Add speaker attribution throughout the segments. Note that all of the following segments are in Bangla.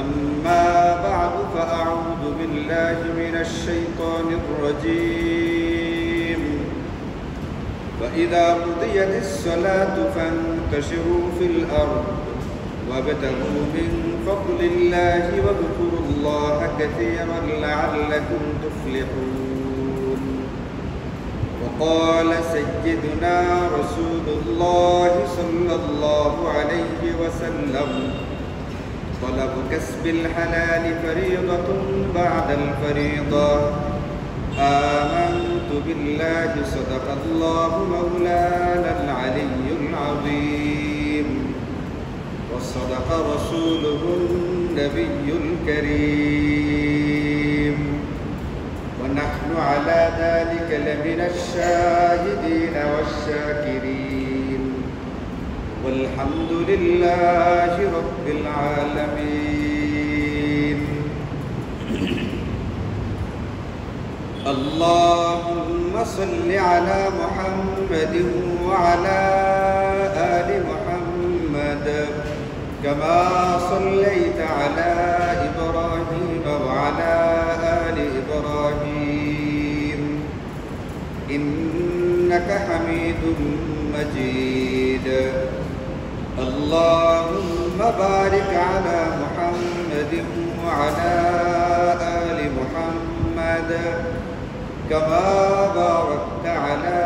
Speaker 1: أما بعد فأعوذ بالله من الشيطان الرجيم فإذا قضيت الصلاة فانتشروا في الأرض وابتغوا من فضل الله واذكروا الله كثيرا لعلكم تفلحون. وقال سيدنا رسول الله صلى الله عليه وسلم طلب كسب الحلال فريضة بعد الفريضة. آمنت بالله صدق الله مولانا العلي العظيم وصدق رسوله النبي الكريم ونحن على ذلك لمن الشاهدين والشاكرين والحمد لله رب العالمين. اللهم صل على محمد وعلى آل محمد كما صليت على إبراهيم وعلى آل إبراهيم إنك حميد مجيد. اللهم بارك على محمد وعلى آل محمد كما باركت على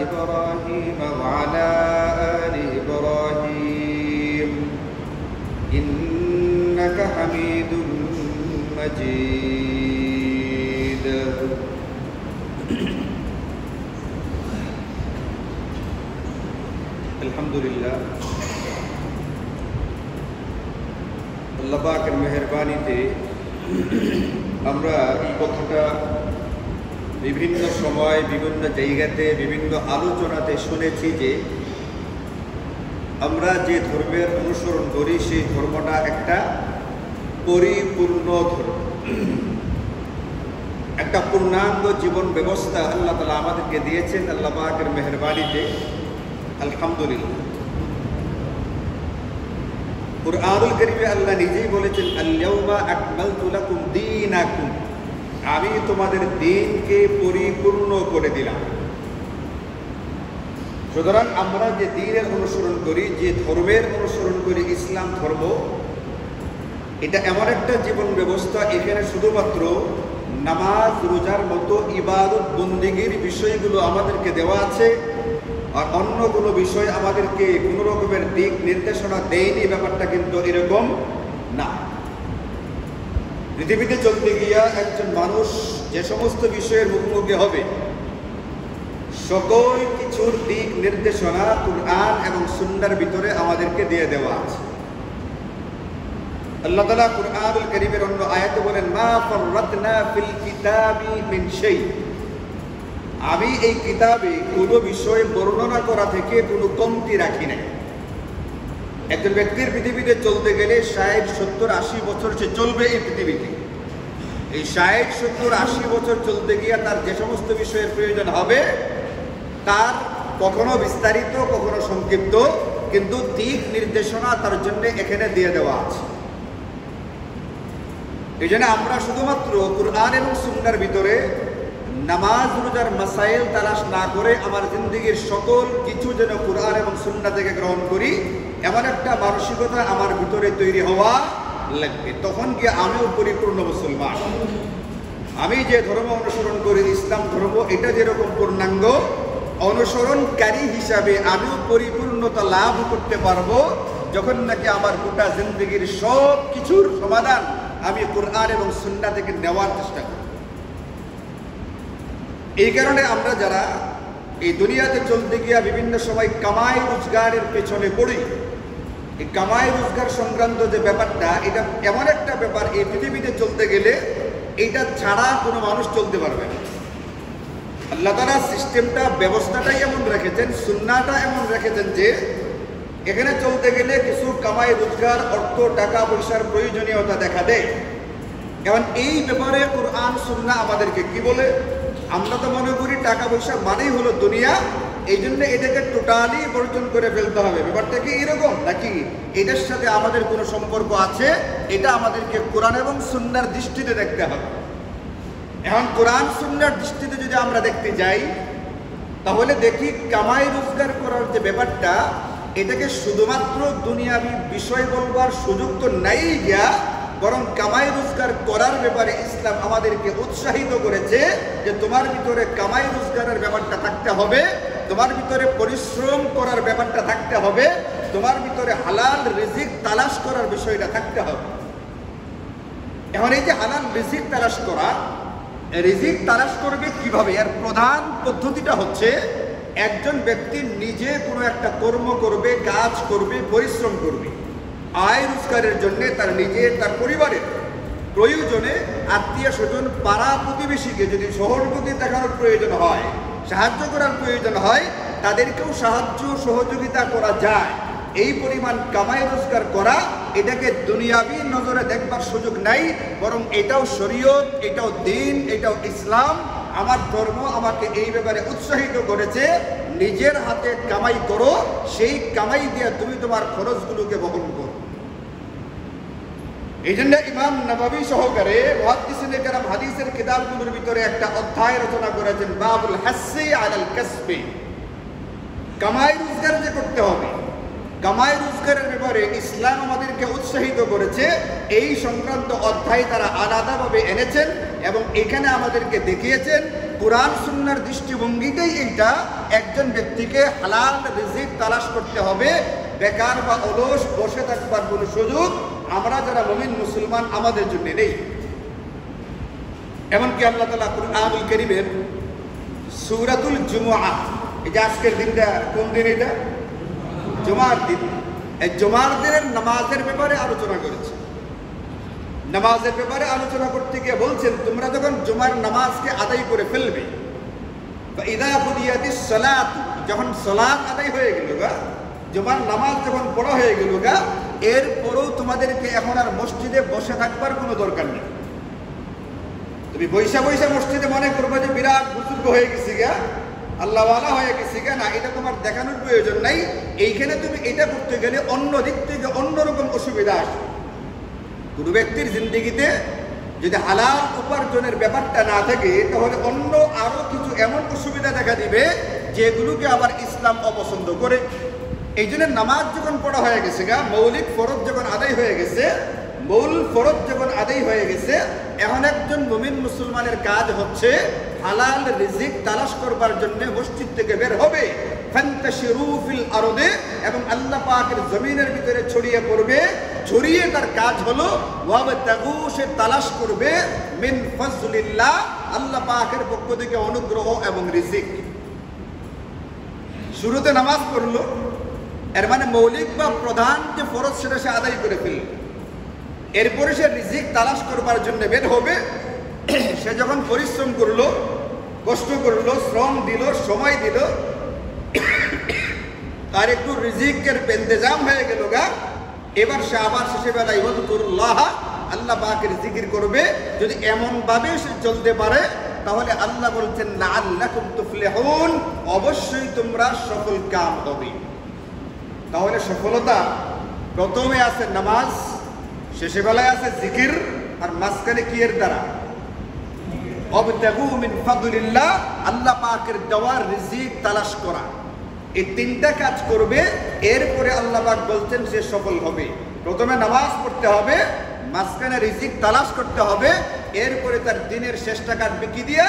Speaker 1: إبراهيم وعلى آل إبراهيم إنك حميد مجيد. الحمد لله আল্লাহ পাকের মেহেরবানিতে আমরা এই কথাটা বিভিন্ন সময় বিভিন্ন জায়গাতে বিভিন্ন আলোচনাতে শুনেছি যে আমরা যে ধর্মের অনুসরণ করি সেই ধর্মটা একটা পরিপূর্ণ ধর্ম, একটা পূর্ণাঙ্গ জীবন ব্যবস্থা আল্লাহ তাআলা আমাদেরকে দিয়েছেন আল্লাহ পাকের মেহেরবানিতে আলহামদুলিল্লাহ। কুরআনুল কারীমে আল্লাহ নিজেই বলেছেন আল-ইয়াওমা আকমালতু লাকুম দীনাকুম, আমি তোমাদের দ্বীনকে পরিপূর্ণ করে দিলাম। সুতরাং আমরা যে দ্বীনের অনুসরণ করি, যে ধর্মের অনুসরণ করি, ইসলাম ধর্ম, এটা এমন একটা জীবন ব্যবস্থা, এখানে শুধুমাত্র নামাজ রোজার মতো ইবাদত বন্দেগীর বিষয়গুলো আমাদেরকে দেওয়া আছে, আর অন্য কোনো বিষয় আমাদেরকে কোনো রকমের দিক নির্দেশনা দেয়নি। ব্যাপারটা কিন্তু এরকম না। পৃথিবীতে চলতে গিয়া একজন মানুষ যে সমস্ত বিষয়ের মুখোমুখি হবে, সকল কিছুর দিক নির্দেশনা কুরআন এবং সুন্নাহর ভিতরে আমাদেরকে দিয়ে দেওয়া আছে। আল্লাহ তাআলা কুরআনুল কারীমের অন্য আয়াতে বলেন মা ফাররাতনা ফিল কিতাবি মিন শাই, আমি এই কিতাবে কোনো বিষয় বর্ণনা করা থেকে কোনো কমতি রাখি নাই। একজন ব্যক্তির পৃথিবীতে চলতে গেলে 60, 70, 80 বছর সে চলবে এই পৃথিবীতে। এই 60, 70, 80 বছর চলতে গিয়ে তার যে সমস্ত বিষয়ের প্রয়োজন হবে, তার কখনো বিস্তারিত কখনো সংক্ষিপ্ত, কিন্তু দিক নির্দেশনা তার জন্য এখানে দিয়ে দেওয়া আছে। এই জন্য আমরা শুধুমাত্র কুরআন এবং সুন্নাহর ভিতরে নামাজ রোজার মাসাইল তালাশ না করে আমার জিন্দেগীর সকল কিছু যেন কুরআন এবং সুন্নাহ থেকে গ্রহণ করি, এমন একটা মানসিকতা আমার ভিতরে তৈরি হওয়া লাগবে। তখন কি আমিও পরিপূর্ণ মুসলমান। আমি যে ধর্ম অনুসরণ করি, ইসলাম ধর্ম, এটা যেরকম পূর্ণাঙ্গ, অনুসরণকারী হিসাবে আমিও পরিপূর্ণতা লাভ করতে পারবো যখন নাকি আমার গোটা জিন্দেগীর সব কিছুর সমাধান আমি কুরআন এবং সুন্নাহ থেকে নেওয়ার চেষ্টা করি। এই কারণে আমরা যারা এই দুনিয়াতে চলতে গিয়া বিভিন্ন সময় কামাই রোজগারের পেছনে পড়ি, এই কামাই রোজগার সংক্রান্ত যে ব্যাপারটা, এটা এমন একটা ব্যাপার এই পৃথিবীতে চলতে গেলে এটা ছাড়া কোনো মানুষ চলতে পারবে না। আল্লাহ তাআলা সিস্টেমটা, ব্যবস্থাটাই এমন রেখেছেন, সুন্নাহটা এমন রেখেছেন যে এখানে চলতে গেলে কিছু কামাই রোজগার, অর্থ, টাকা পয়সার প্রয়োজনীয়তা দেখা দেয়। এখন এই ব্যাপারে কুরআন সুন্নাহ আমাদেরকে কি বলে? আমরা তো মনে করি টাকা পয়সা মানেই হলো দুনিয়া, এই জন্য এটাকে টোটালি বর্জন করে ফেলতে হবে। ব্যাপারটা কি এরকম নাকি এটার সাথে আমাদের কোনো সম্পর্ক আছে? এটা আমাদেরকে কোরআন এবং সুন্নাহর দৃষ্টিতে দেখতে হবে। এখন কোরআন সুন্নাহর দৃষ্টিতে যদি আমরা দেখতে যাই, তাহলে দেখি কামাই রোজগার করার যে ব্যাপারটা, এটাকে শুধুমাত্র দুনিয়াবি বিষয় বলবার সুযোগ তো নাই গিয়া, বরং কামাই রোজগার করার ব্যাপারে ইসলাম আমাদেরকে উৎসাহিত করেছে যে তোমার ভিতরে কামাই রোজগারের ব্যাপারটা থাকতে হবে, তোমার ভিতরে পরিশ্রম করার ব্যাপারটা থাকতে হবে, তোমার ভিতরে হালাল রিজিক তালাশ করার বিষয়টা থাকতে হবে। এখন এই যে হালাল রিজিক তালাশ করা, রিজিক তালাশ করবে কিভাবে? এর প্রধান পদ্ধতিটা হচ্ছে একজন ব্যক্তি নিজে কোনো একটা কর্ম করবে, কাজ করবে, পরিশ্রম করবে, আয় রোজগারের জন্য তার নিজের, তার পরিবারের প্রয়োজনে আত্মীয় স্বজন, পাড়া প্রতিবেশীকে যদি সহযোগী দেখানোর প্রয়োজন হয়, সাহায্য করার প্রয়োজন হয়, তাদেরকেও সাহায্য সহযোগিতা করা যায়। এই পরিমাণ কামাই রোজগার করা, এটাকে দুনিয়াবি নজরে দেখবার সুযোগ নাই, বরং এটাও শরীয়ত, এটাও দ্বীন, এটাও ইসলাম। আমার ধর্ম আমাকে এই ব্যাপারে উৎসাহিত করেছে, নিজের হাতে কামাই করো, সেই কামাই দিয়ে তুমি তোমার খরচগুলোকে বহন করো। এই জন্য ইমাম নববী সহকারে মুহাদ্দিসিনে কেরাম হাদিসের কিতাবগুলোর ভিতরে একটা অধ্যায় রচনা করেছেন, বাবুল হাসসি আলাল কাসবি। কামাই রোজগার যে করতে হবে, কামাই রোজগারের ব্যাপারে ইসলাম আমাদেরকে উৎসাহিত করেছে, এই সংক্রান্ত অধ্যায় তারা আলাদাভাবে এনেছেন এবং এখানে আমাদেরকে দেখিয়েছেন কোরআন সুন্নাহর দৃষ্টিভঙ্গিতেই এইটা, একজন ব্যক্তিকে হালাল রিজিক তালাশ করতে হবে। বেকার বা অলস বসে থাকবার কোনো সুযোগ আমরা যারা মুমিন মুসলমান আমাদের জন্য নেই। এমনকি আল্লাহ তাআলা কুরআনুল কারীমের সূরাতুল জুমআহ, এই যে আজকের দিনটা কোন দিন? এটা জুমার দিন। এই জুমার দিনের নামাজের ব্যাপারে আলোচনা করেছে। নামাজের ব্যাপারে আলোচনা করতে গিয়ে বলছেন, তোমরা যখন জুমার নামাজকে আদায় করে ফেলবে, ইযা কুদিয়াতিস সালাত, যখন সালাত আদায় হয়ে গেল গা, জুমার নামাজ যখন পড়া হয়ে গেল গা, এরপরও তোমাদেরকে এখন আর মসজিদে বসে থাকবার কোনো দরকার নেই। তুমি বৈশা বৈশা মসজিদে মনে করবে যে বিরাট বুজুর্গ হয়ে গেছি গা, আল্লাহওয়ালা হয়ে গেছি গা, না, এটা তোমার দেখানোর প্রয়োজন নাই। এইখানে তুমি এটা করতে গেলে অন্য দিক থেকে অন্যরকম অসুবিধা আসবে। কোনো ব্যক্তির জিন্দেগিতে যদি হালাল উপার্জনের ব্যাপারটা না থাকে, তাহলে অন্য আরো কিছু এমন অসুবিধা দেখা দিবে যেগুলোকে আবার ইসলাম অপছন্দ করে। এই জন্য নামাজ যখন পড়া হয়ে গেছে গা, মৌলিক ফরজ যখন আদায় হয়ে গেছে, মূল ফরজ যখন আদায় হয়ে গেছে, এখন একজন মুমিন মুসলমানের কাজ হচ্ছে হালাল রিজিক তালাশ করবার জন্য মসজিদ থেকে বের হবে, ফান্তাশিরু ফিল আরদে, এবং আল্লাহ পাকের জমিনের ভিতরে ছড়িয়ে পড়বে। ছড়িয়ে তার কাজ হলো ওয়াবতাগু, সে তালাশ করবে মিন ফাজলিল্লাহ, আল্লাহ পাকের পক্ষ থেকে অনুগ্রহ এবং রিজিক। শুরুতে নামাজ পড়লো, এর মানে মৌলিক বা প্রধান যে ফরজ সেটা সে আদায় করে ফেলল। এরপরে সে রিজিক তালাশ করবার জন্য বের হবে। সে যখন পরিশ্রম করলো, কষ্ট করলো, শ্রম দিল, সময় দিল, তার একটু রিজিকের ইন্তজাম হয়ে গেল গা, এবার সে আবার শেষে বেলায় ওয়াজকুরুল্লাহ, আল্লাহ পাকের জিকির করবে। যদি এমন ভাবে সে চলতে পারে, তাহলে আল্লাহ বলছেন লাআল্লাকুম তুফলিহুন, অবশ্যই তোমরা সফল কাম হবে। তাহলে সফলতা প্রথমে আছে নামাজ, শেষে বেলায় আছে জিকির, আর মাঝখানে কি এর দ্বারা? ওয়াবতাগু মিন ফাদলিল্লাহ, আল্লাহ পাকের দেওয়া রিজিক তালাশ করা। এই তিনটা কাজ করবে, এরপরে আল্লাহ পাক বলছেন সে সফল হবে। প্রথমে নামাজ পড়তে হবে, মাঝখানে রিজিক তালাশ করতে হবে, এরপরে তার দিনের শেষটা কাটবে কি দিয়া?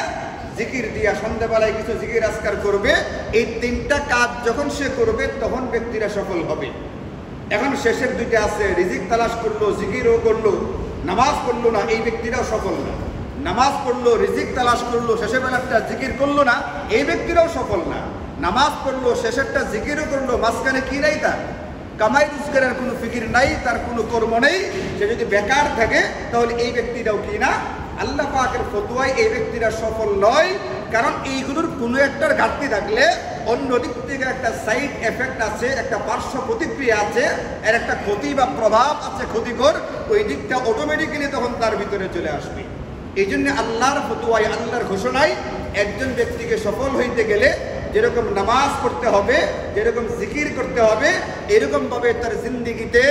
Speaker 1: জিকির দিয়া। সন্ধ্যাবেলায় কিছু জিকির আজকার করবে। এই তিনটা কাজ যখন সে করবে, তখন ব্যক্তিরা সফল হবে। এখন শেষের দুইটা আছে, রিজিক তালাশ করলো, জিকিরও করলো, নামাজ পড়লো না, এই ব্যক্তিরাও সফল না। নামাজ পড়লো, রিজিক তালাশ করলো, শেষের বেলাটা জিকির করলো না, এই ব্যক্তিরাও সফল না। নামাজ পড়লো, শেষেরটা জিকিরও করলো, মাঝখানে কি নাই? তার কামাই রোজগারের কোনো ফিকির নাই, তার কোনো কর্ম নেই। সে যদি বেকার থাকে, তাহলে এই ব্যক্তিরাও কি না? আল্লাহ পাকের ফতোয়ায় এই ব্যক্তিরা সফল নয়। কারণ এইগুলোর কোনো একটার ঘাটতি থাকলে অন্য দিক থেকে একটা সাইড এফেক্ট আছে, একটা পার্শ্ব প্রতিক্রিয়া আছে, এর একটা ক্ষতি বা প্রভাব আছে ক্ষতিকর, ওই দিকটা অটোমেটিক্যালি তখন তার ভিতরে চলে আসবে। এই জন্য আল্লাহর ফতোয়ায়, আল্লাহর ঘোষণায় একজন ব্যক্তিকে সফল হইতে গেলে যেরকম নামাজ পড়তে হবে, যেরকম জিকির করতে হবে, এরকম ভাবে তার জিন্দেগিতে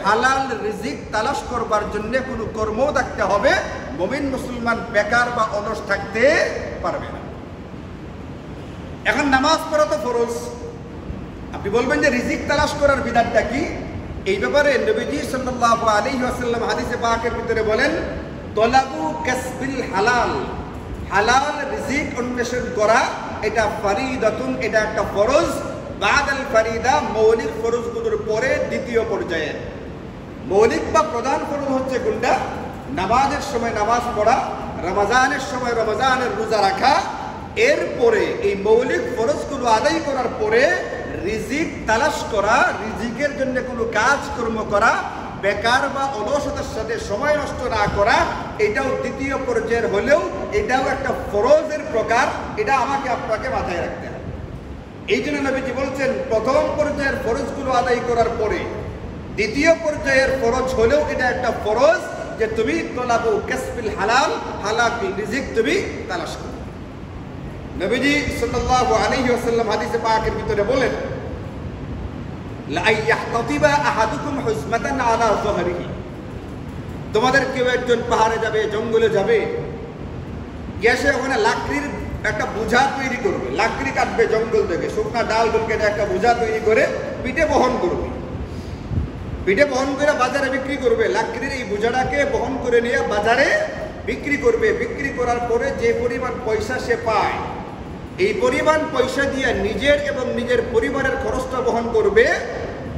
Speaker 1: হালাল রিজিক তালাশ করবার জন্য কোনো কর্ম থাকতে হবে। মুমিন মুসলমান বেকার বা অলস থাকতে পারবে না। এখন নামাজ পড়া তো ফরজ। আপনি বলবেন যে রিজিক তালাশ করার বিধানটা কি? এই ব্যাপারে নবীজি সাল্লাল্লাহু আলাইহি ওয়াসাল্লাম হাদিসে পাকের ভিতরে বলেন, তলাবু কাসবিল হালাল, হালাল রিজিক অন্বেষণ করা এটা ফারিদাতুন, এটা একটা ফরজ। বাদাল ফারিদা, মৌলিক ফরজগুলোর পরে দ্বিতীয় পর্যায়ে। মৌলিক বা প্রধান ফরজ হচ্ছে কোনটা? নামাজের সময় নামাজ পড়া, রমজানের সময় রমজানের রোজা রাখা। এরপরে এই মৌলিক ফরজগুলো আদায় করার পরে রিজিক তালাশ করা, রিজিকের জন্য কোনো কাজকর্ম করা, বেকার বা অলসতার সাথে সময় নষ্ট না করা, এটাও দ্বিতীয় পর্যায়ের হলেও এটাও একটা ফরজের প্রকার। এটা আমাকে আপনাকে মাথায় রাখতে হবে। এই জন্য নবীজি বলছেন, প্রথম পর্যায়ের ফরজগুলো আদায় করার পরে দ্বিতীয় পর্যায়ের ফরজ হলেও এটা একটা ফরজ যে তুমি তলাবু কাসবিল হালাল, হালাল রিজিক তুমি তালাশ করো। নবীজি সাল্লাল্লাহু আলাইহি ওয়াসাল্লাম হাদিসে পাকের ভিতরে বলেন, লা ইয়াহতাতিবা আহাদুকুম হুজমাতান আলা যহরিহি, তোমাদের কেউ একজন পাহাড়ে যাবে, জঙ্গলে যাবে, গ্যাসে ওখানে লাকড়ির একটা বোঝা তৈরি করবে, লাকড়ি কাটবে জঙ্গল থেকে, শুকনা ডাল কেটে একটা বোঝা তৈরি করে পিঠে বহন করবে, পিঠে বহন করে বাজারে বিক্রি করবে। লাকড়ির এই বোঝাটাকে বহন করে নিয়ে বাজারে বিক্রি করবে। বিক্রি করার পরে যে পরিমাণ পয়সা সে পায়, এই পরিমাণ পয়সা দিয়ে নিজের এবং নিজের পরিবারের খরচটা বহন করবে।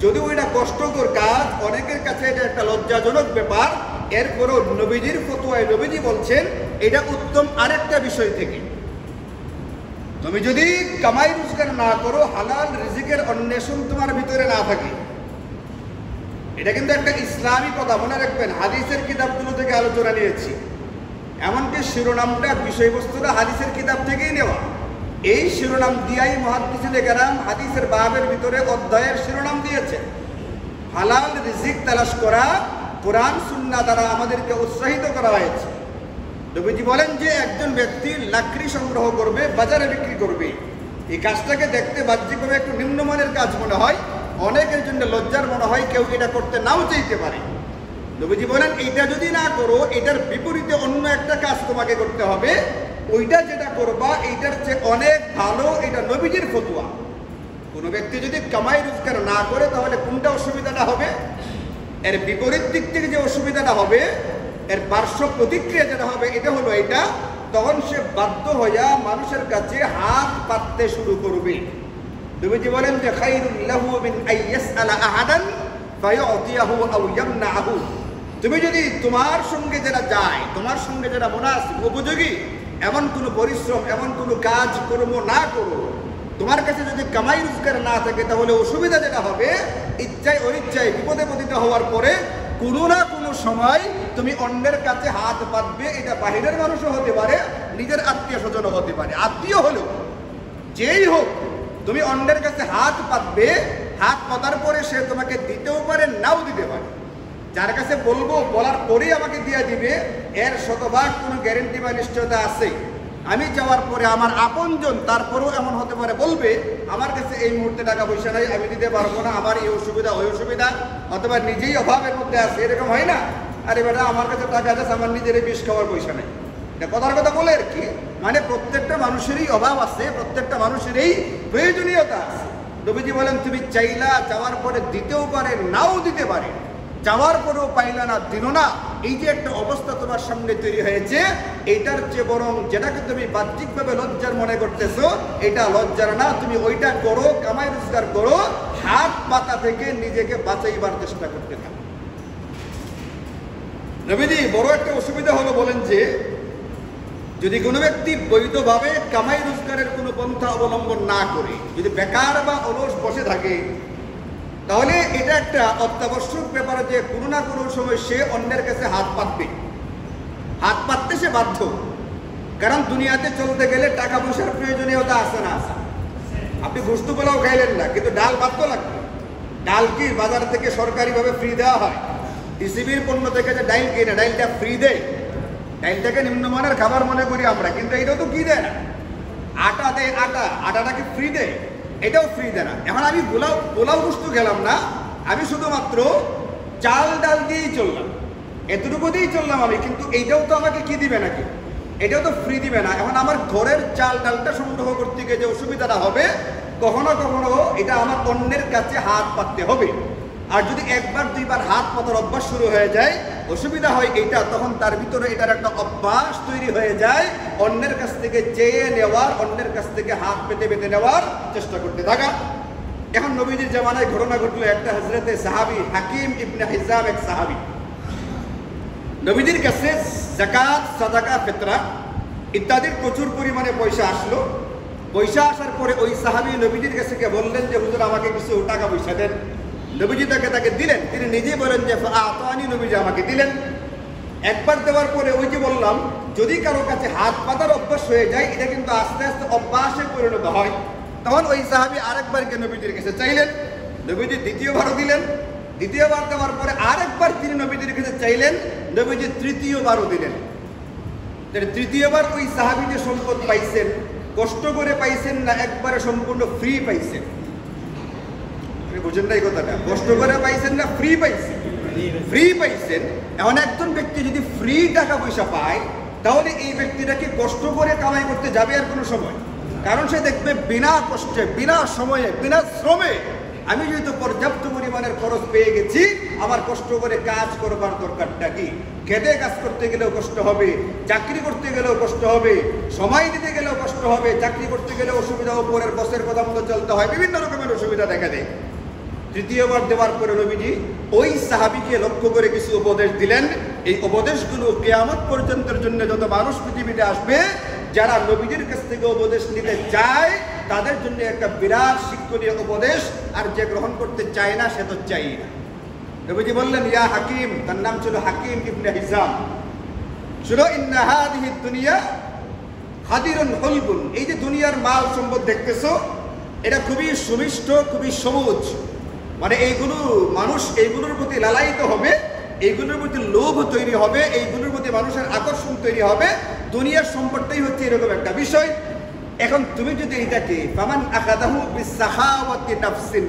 Speaker 1: যদিও এটা কষ্টকর কাজ, অনেকের কাছে এটা একটা লজ্জাজনক ব্যাপার, এরপরও নবীজির ফতোয়ায় নবীজি বলছেন এটা উত্তম আরেকটা বিষয় থেকে। তুমি যদি কামাই রোজগার না করো, হালাল রিজিকের অন্বেষণ তোমার ভিতরে না থাকে, এটা কিন্তু একটা ইসলামী কথা, মনে রাখবেন। হাদিসের কিতাবগুলো থেকে আলোচনা নিয়েছি, এমনকি শিরোনামটা, বিষয়বস্তুটা হাদিসের কিতাব থেকেই নেওয়া। এই শিরোনাম দিয়াই মুহাদ্দিসিনে কেরাম হাদিসের বাবের ভিতরে অধ্যায়ের শিরোনাম দিয়েছে। হালাল রিজিক তালাশ করা কোরআন সুন্নাহ দ্বারা আমাদেরকে উৎসাহিত করা হয়েছে। নবীজি বলেন যে একজন ব্যক্তি লাকড়ি সংগ্রহ করবে, বাজারে বিক্রি করবে, এই কাজটাকে দেখতে বাহ্যিকভাবে একটু নিম্নমানের কাজ মনে হয়, অনেকের জন্য লজ্জার মনে হয়, কেউ এটা করতে নাও চাইতে পারে। নবীজি বলেন এইটা যদি না করো, এটার বিপরীতে অন্য একটা কাজ তোমাকে করতে হবে। ওইটা যেটা করবা এইটার চেয়ে অনেক ভালো, এটা নবীজির ফতোয়া। কোনো ব্যক্তি যদি কামাই রোজগার না করে তাহলে কোনটা অসুবিধাটা হবে? এর বিপরীত দিক থেকে যে অসুবিধাটা হবে, এর পার্শ্ব প্রতিক্রিয়া যেটা হবে, এটা হলো এটা, তখন সে বাধ্য হইয়া মানুষের কাছে হাত পাততে শুরু করবে। নবীজি বলেন যে খায়রুল লাহু মিন আইয়াসআলা আহাদান ফায়ুতিয়াহু আও ইয়ামনাহু, তুমি যদি তোমার সঙ্গে যেটা যায়, তোমার সঙ্গে যেটা মুনাসিব উপযোগী, এমন কোনো পরিশ্রম, এমন কোনো কাজ কর্ম না করো, তোমার কাছে যদি কামাই রোজগার না থাকে, তাহলে অসুবিধা যেটা হবে, ইচ্ছায় অনিচ্ছায় বিপদে পতিত হওয়ার পরে কোনো না কোনো সময় তুমি অন্যের কাছে হাত পাতবে। এটা বাহিরের মানুষও হতে পারে, নিজের আত্মীয় স্বজনও হতে পারে। আত্মীয় হলেও যেই হোক, তুমি অন্যের কাছে হাত পাতবে। হাত পাতার পরে সে তোমাকে দিতেও পারে, নাও দিতে পারে। যার কাছে বলবো, বলার পরেই আমাকে দিয়ে দিবে, এর শতভাগ কোনো গ্যারেন্টি বা নিশ্চয়তা আছে। আমি যাওয়ার পরে আমার আপনজন তারপরেও এমন হতে পারে, বলবে আমার কাছে এই মুহূর্তে টাকা পয়সা নাই, আমি দিতে পারবো না, আমার এই অসুবিধা ওই অসুবিধা, অথবা নিজেই অভাবের মধ্যে আছে, এরকম হয় না? আরে বেটা, আমার কাছে টাকা আছে, আমার নিজের বিষ খাওয়ার পয়সা নেই। এটা কথার কথা বলে আর কি, মানে প্রত্যেকটা মানুষেরই অভাব আছে, প্রত্যেকটা মানুষেরই প্রয়োজনীয়তা আছে। নবীজি বলেন তুমি চাইলা, যাওয়ার পরে দিতেও পারে, নাও দিতে পারে, যাওয়ার পরেও পাইলা না, দিল না, এই যে একটা অবস্থা তোমার সামনে তৈরি হয়েছে, এইটার চেয়ে বরং যেটাকে তুমি বাহ্যিকভাবে লজ্জার মনে করতেছো, এটা লজ্জার না, তুমি ওইটা করো, কামাই রোজগার করো, হাত পাতা থেকে নিজেকে বাঁচাইবার চেষ্টা করতে থাকো। নবীজি বড় একটা অসুবিধা হলো, বলেন যে যদি কোনো ব্যক্তি বৈধভাবে কামাই রোজগারের কোনো পন্থা অবলম্বন না করে যদি বেকার বা অলস বসে থাকে, তাহলে এটা একটা অত্যাবশ্যক ব্যাপার যে কোনো না কোনো সময় সে অন্যের কাছে হাত পাতবে। হাত পাততে সে বাধ্য, কারণ দুনিয়াতে চলতে গেলে টাকা পয়সার প্রয়োজনীয়তা আছে না? আছে। আপনি গোশত পোলাও খাইলেন না, কিন্তু ডাল ভাত তো লাগবে। ডাল কি বাজার থেকে সরকারিভাবে ফ্রি দেওয়া হয়? টিসিবির পণ্য থেকে যে ডাইল কিনে, ডাইলটা ফ্রি দেয়, ডাইলটাকে নিম্নমানের খাবার মনে করি আমরা, কিন্তু এইটাও তো কি দেয় না। আটা দেয়, আটাটাকে ফ্রি দেয়, এটাও ফ্রি দেয় না। এখন আমি পোলাও বস্তু গেলাম না, আমি শুধুমাত্র চাল ডাল দিয়েই চললাম, এতটুকু দিয়েই চললাম আমি, কিন্তু এইটাও তো আমাকে কি দিবে নাকি, এটাও তো ফ্রি দিবে না। এখন আমার ঘরের চাল ডালটা সংগ্রহ করতে গিয়ে যে অসুবিধাটা হবে, কখনো কখনো এটা আমার অন্যের কাছে হাত পাততে হবে। আর যদি একবার দুইবার হাত পাতার অভ্যাস শুরু হয়ে যায়, অসুবিধা হয় এইটা, তখন তার ভিতরে এটার একটা অভ্যাস তৈরি হয়ে যায়, অন্যের কাছ থেকে চেয়ে নেওয়ার, অন্যের কাছ থেকে হাত পেতে পেতে নেওয়ার চেষ্টা করতে থাকা। এখন নবীজির জামানায় ঘটনা ঘটলো, একটা হযরতে সাহাবী হাকিম ইবনে হিজাম, এক সাহাবী নবীজির কাছে যাকাত, সাদাকা, ফিতরা ইত্যাদির প্রচুর পরিমাণে পয়সা আসলো। পয়সা আসার পরে ওই সাহাবী নবীজির কাছে গিয়ে বললেন যে হুজুর আমাকে কিছু টাকা পয়সা দেন। নবীজি তাকে দিলেন। তিনি নিজেই বলেন যে আতানি, নবীজি আমাকে দিলেন। একবার দেওয়ার পরে ওই যে বললাম, যদি কারো কাছে হাত পাতার অভ্যাস হয়ে যায়, এটা কিন্তু আস্তে আস্তে অভ্যাসে পরিণত হয়। তখন ওই সাহাবী আরেকবার গিয়ে নবীজির কাছে চাইলেন, নবীজি দ্বিতীয়বারও দিলেন। দ্বিতীয়বার দেওয়ার পরে আরেকবার তিনি নবীজির কাছে চাইলেন, নবীজি তৃতীয়বারও দিলেন। তৃতীয়বার ওই সাহাবী যে সম্পদ পাইছেন, কষ্ট করে পাইছেন না একবারে সম্পূর্ণ ফ্রি পাইছেন? বুঝেন না এই কথাটা? কষ্ট করে পাইছেন না ফ্রি পাইছেন? ফ্রি পাইছেন। এখন একজন ব্যক্তি যদি ফ্রি টাকা পয়সা পায়, তাহলে এই ব্যক্তিটা কি কষ্ট করে কামাই করতে যাবে আর কোনো সময়? কারণ সে দেখবে বিনা কষ্টে, বিনা সময়ে, বিনা শ্রমে আমি যেহেতু পর্যাপ্ত পরিমাণের খরচ পেয়ে গেছি, আমার কষ্ট করে কাজ করবার দরকারটা কি? খেতে কাজ করতে গেলেও কষ্ট হবে, চাকরি করতে গেলেও কষ্ট হবে, সময় দিতে গেলেও কষ্ট হবে, চাকরি করতে গেলেও অসুবিধা, উপরের বসের কথা মতো চলতে হয়, বিভিন্ন রকমের অসুবিধা দেখা দেয়। তৃতীয়বার দেওয়ার পরে নবীজি ওই সাহাবীকে লক্ষ্য করে কিছু উপদেশ দিলেন। এই উপদেশগুলো কিয়ামত পর্যন্তের জন্য যত মানুষ পৃথিবীতে আসবে, যারা নবীজির কাছ থেকে উপদেশ নিতে চায়, তাদের জন্য একটা বিরাট শিক্ষণীয় উপদেশ। আর যে গ্রহণ করতে চায় না, সে তো চাই না। নবীজি বললেন, ইয়া হাকিম, তার নাম ছিল হাকিম ইবনে হিজাম, শুনো, ইন্না হাদিহি দুনিয়া হাদিরুন হুলবুন, এই যে দুনিয়ার মাল সম্পদ দেখতেছো, এটা খুবই সুমিষ্ট, খুবই সবুজ। মানে এইগুলো মানুষ এইগুলোর প্রতি লালায়িত হবে, এইগুলোর প্রতি লোভ তৈরি হবে, এইগুলোর প্রতি মানুষের আকর্ষণ তৈরি হবে। দুনিয়ার সম্পদটাই হচ্ছে এরকম একটা বিষয়। এখন তুমি যদি এইটাকে ফামান আখাদাহু বিসাখাওয়াতি নাফসিন,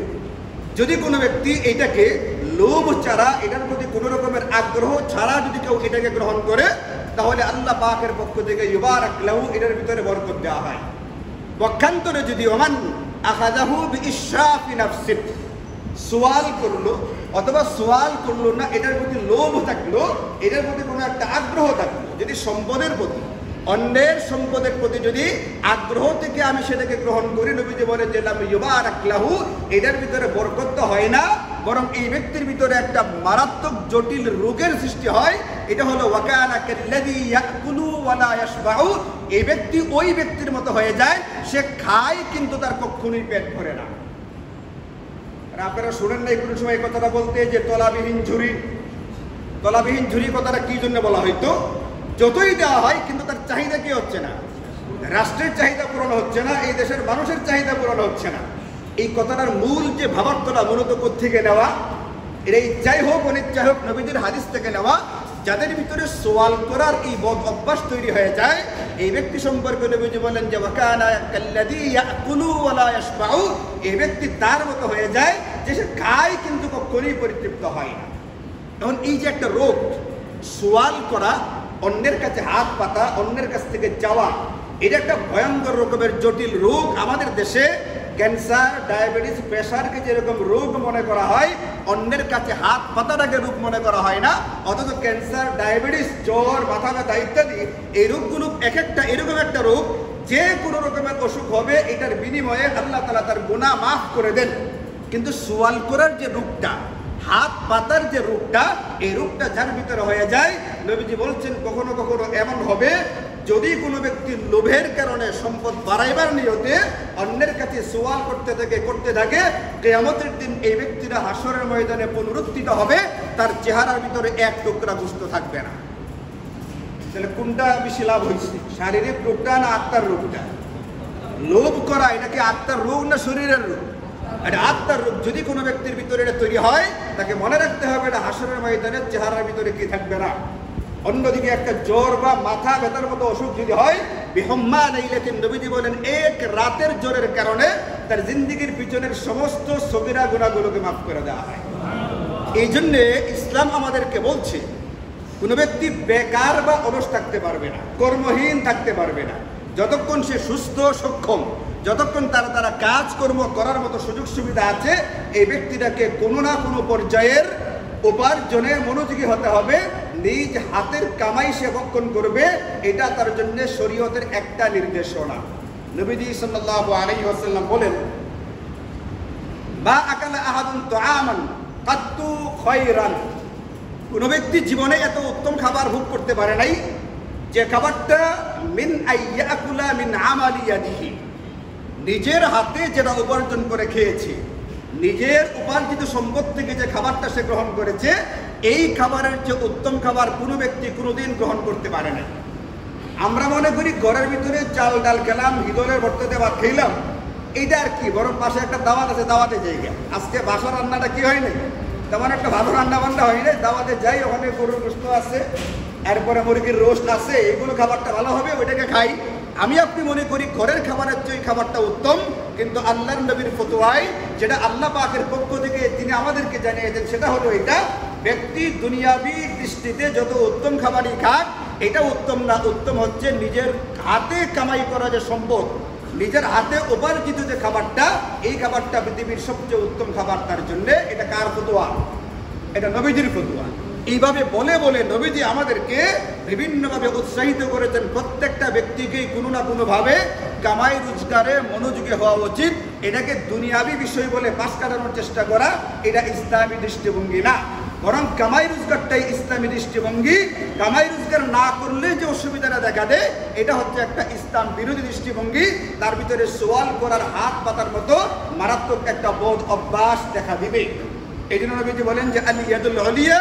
Speaker 1: যদি কোনো ব্যক্তি এইটাকে লোভ ছাড়া, এটার প্রতি কোনো রকমের আগ্রহ ছাড়া যদি কেউ এটাকে গ্রহণ করে, তাহলে আল্লাহ পাকের পক্ষ থেকে ইউবারাক লাহু, এটার ভিতরে বরকত দেওয়া হয়। পক্ষান্তরে যদি ওমান আখাদাহু বিইশরাফি নাফসিন, সোয়াল করলো অথবা সোয়াল করলো না, এটার প্রতি লোভ থাকলো, এটার প্রতি কোনো একটা আগ্রহ থাকলো, যদি সম্পদের প্রতি, অন্যের সম্পদের প্রতি যদি আগ্রহ থেকে আমি সেটাকে গ্রহণ করি, নবীজি বলেন যে লাম ইউবারাক লাহু, এটার ভিতরে বরকত হয় না, বরং এই ব্যক্তির ভিতরে একটা মারাত্মক জটিল রোগের সৃষ্টি হয়। এটা হলো ওয়াকানা কাল্লাযী ইয়াকুলু ওয়া লা ইয়াশবাউ, এই ব্যক্তি ওই ব্যক্তির মতো হয়ে যায়, সে খায় কিন্তু তার কখনোই পেট ভরে না। আপনারা শুনেন না কোনো সময় কথাটা বলতে, যে তলাবিহীন ঝুড়ি, তলাবিহীন ঝুড়ি কথাটা কি জন্য বলা হয়তো? যতই দেওয়া হয় কিন্তু তার চাহিদা কি হচ্ছে না, রাষ্ট্রের চাহিদা পূরণ হচ্ছে না, এই দেশের মানুষের চাহিদা পূরণ হচ্ছে না। এই কথাটার মূল যে ভাবার্থটা মূলত কোত্থেকে নেওয়া, এটা ইচ্ছাই হোক অনিচ্ছাই হোক নবীজির হাদিস থেকে নেওয়া। যাদের ভিতরে সোয়াল করার এই বদ অভ্যাস তৈরি হয়ে যায়, এই ব্যক্তি সম্পর্কে নবীজি বলেন যে ওয়াকানা কাল্লাযী ইয়াকুলু ওয়া লা ইয়াশবাউ, এই ব্যক্তি তার মতো হয়ে যায় যে সে খায় কিন্তু কখনোই পরিতৃপ্ত হয় না। এখন এই যে একটা রোগ, সোয়াল করা, অন্যের কাছে হাত পাতা, অন্যের কাছ থেকে চাওয়া, এটা একটা ভয়ঙ্কর রকমের জটিল রোগ। আমাদের দেশে ক্যান্সার, ডায়াবেটিস, প্রেশারকে যেরকম রোগ মনে করা হয়, অন্যের কাছে হাত পাতাটাকে রোগ মনে করা হয় না। অথচ ক্যান্সার, ডায়াবেটিস, জ্বর, মাথা ব্যথা ইত্যাদি এই রোগগুলো এক একটা এরকম একটা রোগ, যে কোনো রকমের অসুখ হবে, এটার বিনিময়ে আল্লাহ তাআলা তার গুনাহ মাফ করে দেন। কিন্তু সোয়াল করার যে রোগটা, হাত পাতার যে রোগটা, এই রোগটা যার ভিতরে হয়ে যায়, নবীজি বলছেন কখনো কখনো এমন হবে, যদি কোনো ব্যক্তি লোভের কারণে সম্পদ বাড়াইবার নিয়তে অন্যের কাছে সোয়াল করতে থাকে, কিয়ামতের দিন এই ব্যক্তিরা হাসরের ময়দানে পুনরুত্থিত হবে, তার চেহারার ভিতরে এক টুকরা গোশত থাকবে না। তাহলে কোনটা বেশি লাভ হয়েছে, শারীরিক রোগটা না আত্মার রোগটা? লোভ করা এটা কি আত্মার রোগ না শরীরের রোগ? এটা আত্মার রোগ। যদি কোনো ব্যক্তির ভিতরে এটা তৈরি হয়, তাকে মনে রাখতে হবে এটা হাসরের ময়দানের চেহারার ভিতরে কি থাকবে না। অন্যদিকে একটা জ্বর বা মাথা ব্যথার মতো অসুখ যদি হয়, বিহম্মা লাইলাতিন, নবীজি বলেন এক রাতের জ্বরের কারণে তার জিন্দেগির পিছনের সমস্ত সগীরা গুনাহগুলোকে মাফ করে দেওয়া হয়। এই জন্যে ইসলাম আমাদেরকে বলছে কোনো ব্যক্তি বেকার বা অলস থাকতে পারবে না, কর্মহীন থাকতে পারবে না, যতক্ষণ সে সুস্থ সক্ষম, যতক্ষণ তার দ্বারা কাজকর্ম করার মতো সুযোগ সুবিধা আছে, এই ব্যক্তিটাকে কোনো না কোনো পর্যায়ের উপার্জনে মনোযোগী হতে হবে। নিজ হাতের কামাই সে ভক্ষণ করবে, এটা তার জন্য শরীয়তের একটা নির্দেশনা। নবীজি সাল্লাল্লাহু আলাইহি ওয়াসাল্লাম বলেন, বা আকালা আহাদুন তুআমান কাত্তু খায়রান, কোন ব্যক্তি জীবনে এত উত্তম খাবার ভোগ করতে পারে নাই যে খাবারটা মিন আইয়াকুলা মিন আমালি ইয়াদিহি, নিজের হাতে যেটা উপার্জন করে খেয়েছে, নিজের উপার্জিত সম্পদ থেকে যে খাবারটা সে গ্রহণ করেছে, এই খাবারের যে উত্তম খাবার কোনো ব্যক্তি কোনোদিন গ্রহণ করতে পারে না। আমরা মনে করি ঘরের ভিতরে চাল ডাল খেলাম, হিদলের ভর্তাতে ভাত খেলাম, এইটা আর কি, বরং পাশে একটা দাওয়াত আছে, দাওয়াতে জায়গা, আজকে বাসার রান্নাটা কি হয়নি, তেমন একটা ভালো রান্না বান্না হয় না, দাওয়াতে যাই, ওখানে গরুর গোশত আছে, এরপরে মুরগির রোস্ট আছে, এগুলো খাবারটা ভালো হবে, ওইটাকে খাই। আমি আপনি মনে করি ঘরের খাবারের চেয়ে খাবারটা উত্তম, কিন্তু আল্লাহর নবীর ফতোয়ায় যেটা আল্লাহ পাকের পক্ষ থেকে তিনি আমাদেরকে জানিয়েছেন সেটা হলো এটা, ব্যক্তি দুনিয়াবি দৃষ্টিতে যত উত্তম খাবারই খাক, এটা উত্তম না। উত্তম হচ্ছে নিজের হাতে কামাই করা যে সম্পদ, নিজের হাতে উপার্জিত যে খাবারটা, এই খাবারটা পৃথিবীর সবচেয়ে উত্তম খাবার তার জন্য। এটা কার ফতোয়া? এটা নবীজির ফতোয়া। এইভাবে বলে বলে নবীজি আমাদেরকে বিভিন্নভাবে উৎসাহিত করেছেন, প্রত্যেকটা ব্যক্তিকেই কোনো না কোনোভাবে কামাই রোজগারে মনোযোগী হওয়া উচিত। এটাকে দুনিয়াবি বিষয় বলে পাশ কাটানোর চেষ্টা করা, এটা ইসলামী দৃষ্টিভঙ্গি না, বরং কামাই রোজগারটাই ইসলামী দৃষ্টিভঙ্গি। কামাই রোজগার না করলে যে অসুবিধাটা দেখা দেয়, এটা হচ্ছে একটা ইসলাম বিরোধী দৃষ্টিভঙ্গি। তার ভিতরে সোয়াল করার, হাত পাতার মতো মারাত্মক একটা বোধ অভ্যাস দেখা দিবে। এই জন্য নবীজি বলেন যে আল ইয়াদুল উলিয়া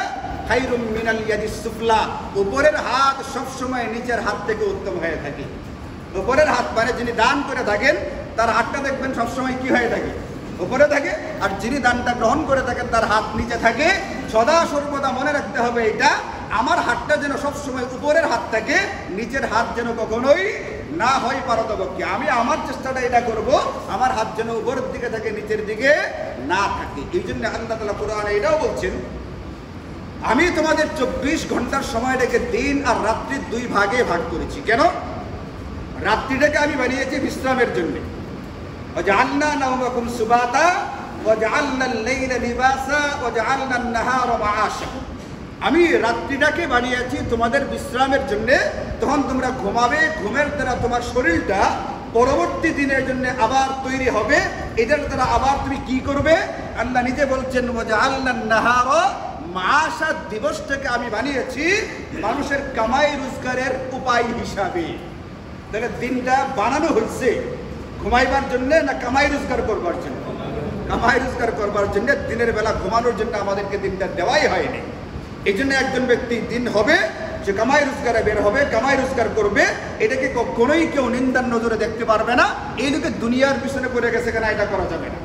Speaker 1: খায়রুম মিনাল ইয়াদিস সুফলা, উপরের হাত সবসময় নিচের হাত থেকে উত্তম হয়ে থাকে। উপরের হাত মানে যিনি দান করে থাকেন, তার হাতটা দেখবেন সবসময় কি হয়ে থাকে, উপরে থাকে, আর যিনি দানটা গ্রহণ করে থাকেন তার হাত নিচে থাকে। সদা সর্বদা মনে রাখতে হবে এটা, আমার হাতটা যেন সবসময় উপরের হাত থাকে, নিচের হাত যেন কখনোই না হয় পারতপক্ষে। আমি আমার চেষ্টাটা এটা করব, আমার হাত যেন উপরের দিকে থাকে, নিচের দিকে না থাকে। এই জন্য আল্লাহ তাআলা কোরআনে এটাও বলছেন, আমি তোমাদের 24 ঘন্টার সময় রেখে দিন আর রাত্রি দুই ভাগে ভাগ করেছি। কেন? রাত্রিটাকে আমি বানিয়েছি বিশ্রামের জন্য। وجعلنا نومكم سباتا وجعلنا الليل لباسا وجعلنا النهار معاشا, আমি রাত্রিটাকে বানিয়েছি তোমাদের বিশ্রামের জন্য, তখন তোমরা ঘুমাবে, ঘুমের দ্বারা তোমার শরীরটা পরবর্তী দিনের জন্য আবার তৈরি হবে, এটার দ্বারা আবার তুমি কি করবে। আল্লাহ নিজে বলছেন وجعلنا النهار معاشا, দিবসটাকে আমি বানিয়েছি মানুষের কামাই রোজগারের উপায় হিসাবে। তাহলে দিনটা বানানো হয়েছে ঘুমাইবার জন্য না কামাই রোজগার করবার জন্য? কামাই রোজগার করবার জন্য। দিনের বেলা ঘুমানোর জন্য আমাদেরকে দিনটা দেওয়াই হয়নি। এই জন্য একজন ব্যক্তি দিন হবে, সে কামাই রোজগারে বের হবে, কামাই রোজগার করবে, এটাকে কখনোই কেউ নিন্দার নজরে দেখতে পারবে না। এই লোকে দুনিয়ার পিছনে পড়ে গেছে, কেন এটা করা যাবে না।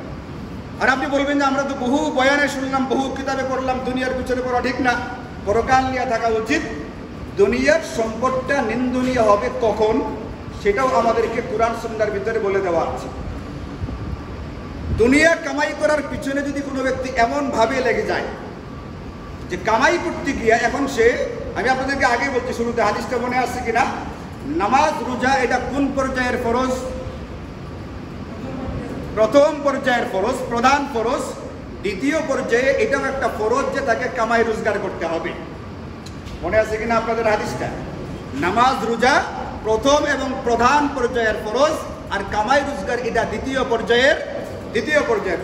Speaker 1: আর আপনি বলবেন যে আমরা তো বহু বয়ানে শুনলাম, বহু কিতাবে পড়লাম, দুনিয়ার পিছনে পড়া ঠিক না, পরকাল নিয়ে থাকা উচিত। দুনিয়ার সম্পদটা নিন্দনীয় হবে কখন, সেটাও আমাদেরকে কোরআন সুন্নাহর ভিতরে বলে দেওয়া আছে। দুনিয়া কামাই করার পিছনে যদি কোনো ব্যক্তি এমন ভাবে লেগে যায় যে কামাই করতে গিয়া এখন সে, আমি আপনাদেরকে আগে বলছি শুরুতে, হাদিসটা মনে আছে কিনা, নামাজ রোজা এটা কোন পর্যায়ের ফরজ? প্রথম পর্যায়ের ফরজ, প্রধান ফরজ। দ্বিতীয় পর্যায়ে এটাও একটা ফরজ যে তাকে কামাই রোজগার করতে হবে। মনে আছে কিনা আপনাদের হাদিসটা? নামাজ রোজা প্রথম এবং প্রধান পর্যায়ের ফরজ, আর কামাই রোজগার এটা দ্বিতীয় পর্যায়ের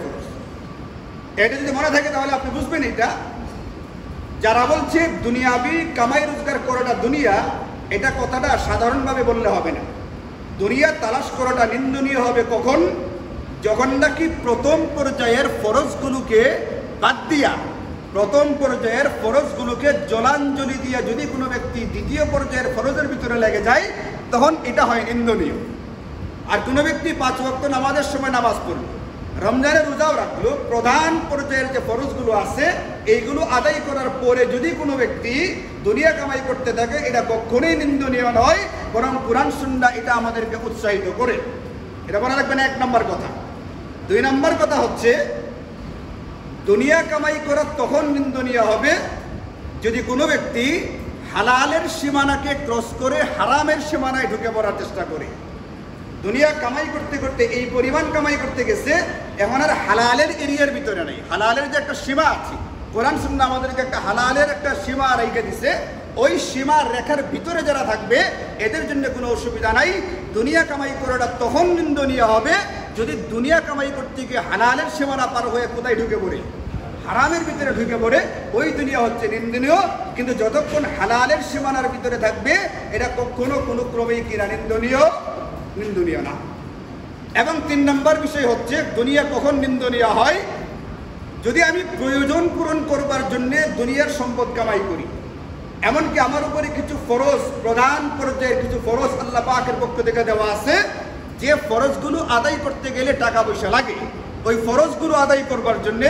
Speaker 1: ফরজ। এটা যদি মনে থাকে তাহলে আপনি বুঝবেন এটা। যারা বলছে দুনিয়াবি কামাই রোজগার করাটা দুনিয়া, এটা কথাটা সাধারণভাবে বললে হবে না। দুনিয়া তালাশ করাটা নিন্দনীয় হবে কখন? যখন নাকি প্রথম পর্যায়ের ফরজগুলোকে বাদ দিয়া, প্রথম পর্যায়ের ফরজগুলোকে জলাঞ্জলি দিয়ে যদি কোনো ব্যক্তি দ্বিতীয় পর্যায়ের ফরজের ভিতরে লেগে যায়, তখন এটা হয় নিন্দনীয়। আর কোনো ব্যক্তি 5 ওয়াক্ত নামাজের সময় নামাজ পড়ল, রমজানের রোজাও রাখলো, প্রধান পর্যায়ের যে ফরজগুলো আছে এইগুলো আদায় করার পরে যদি কোনো ব্যক্তি দুনিয়া কামাই করতে থাকে, এটা কখনোই নিন্দনীয় নয়, বরং কুরআন সুন্নাহ এটা আমাদেরকে উৎসাহিত করে। এটা বলা লাগবে না, 1 নম্বর কথা। 2 নম্বর কথা হচ্ছে, দুনিয়া কামাই করা তখন নিন্দনীয় হবে যদি কোনো ব্যক্তি হালালের সীমানাকে ক্রস করে হারামের সীমানায় ঢুকে পড়ার চেষ্টা করে। দুনিয়া কামাই করতে করতে এই পরিমাণ কামাই করতে গেছে, এখন আর হালালের এরিয়ার ভিতরে নেই। হালালের যে একটা সীমা আছে, কোরআন সুন্নাহ আমাদেরকে একটা হালালের একটা সীমা রেখে দিছে, ওই সীমা রেখার ভিতরে যারা থাকবে এদের জন্য কোনো অসুবিধা নাই। দুনিয়া কামাই করাটা তখন নিন্দনীয় হবে যদি দুনিয়া কামাই করতে গিয়ে হালালের সীমানা পার হয়ে কোথায় ঢুকে পড়ে, হারামের ভিতরে ঢুকে পড়ে, ওই দুনিয়া হচ্ছে নিন্দনীয়। কিন্তু যতক্ষণ হালালের সীমানার ভিতরে থাকবে এটা কখনো কোনো ক্রমেই কিনা নিন্দনীয় না। এবং 3 নম্বর বিষয় হচ্ছে, দুনিয়া কখন নিন্দনীয় হয়, যদি আমি প্রয়োজন পূরণ করবার জন্য দুনিয়ার সম্পদ কামাই করি। এমনকি আমার উপরে কিছু ফরজ, প্রধান পর্যায়ের কিছু ফরজ আল্লাহ পাকের পক্ষ থেকে দেওয়া আছে, যে ফরজগুলো আদায় করতে গেলে টাকা পয়সা লাগে। ওই ফরজগুলো আদায় করবার জন্যে,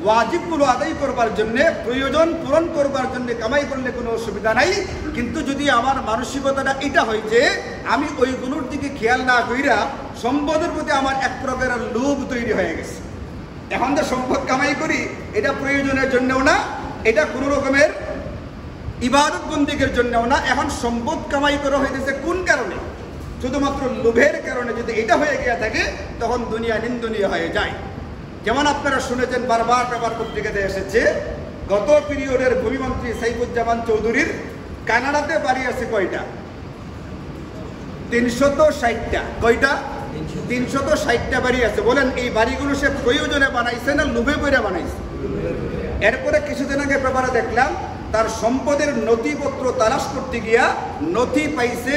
Speaker 1: ওয়াজিবগুলো আদায় করবার জন্যে, প্রয়োজন পূরণ করবার জন্য কামাই করলে কোনো অসুবিধা নাই। কিন্তু যদি আমার মানসিকতাটা এটা হয় যে আমি ওইগুলোর দিকে খেয়াল না কইরা সম্পদের প্রতি আমার এক প্রকারের লোভ তৈরি হয়ে গেছে, এখন যে সম্পদ কামাই করি এটা প্রয়োজনের জন্যও না, এটা কোনো রকমের ইবাদত বন্দিকের জন্যও না, এখন সম্পদ কামাই করা হয়েছে কোন কারণে? শুধুমাত্র লোভের কারণে। যদি এটা হয়ে গিয়ে থাকে তখন দুনিয়া নিন্দনীয় হয়ে যায়। যেমন আপনারা শুনেছেন, বারবার পেপার পত্রিকাতে এসেছে, গত পিরিয়ডের ভূমিমন্ত্রী সাইফুজ্জামান চৌধুরীর কানাডাতে বাড়ি আছে কয়টা? 360টা। কয়টা? 360টা বাড়ি আছে। বলেন এই বাড়িগুলো সে প্রয়োজনে বানাইছে না লোভে পড়ে বানাইছে? এরপরে কিছুদিন আগে পেপারে দেখলাম তার সম্পদের নথিপত্র তালাশ করতে গিয়া নথি পাইছে,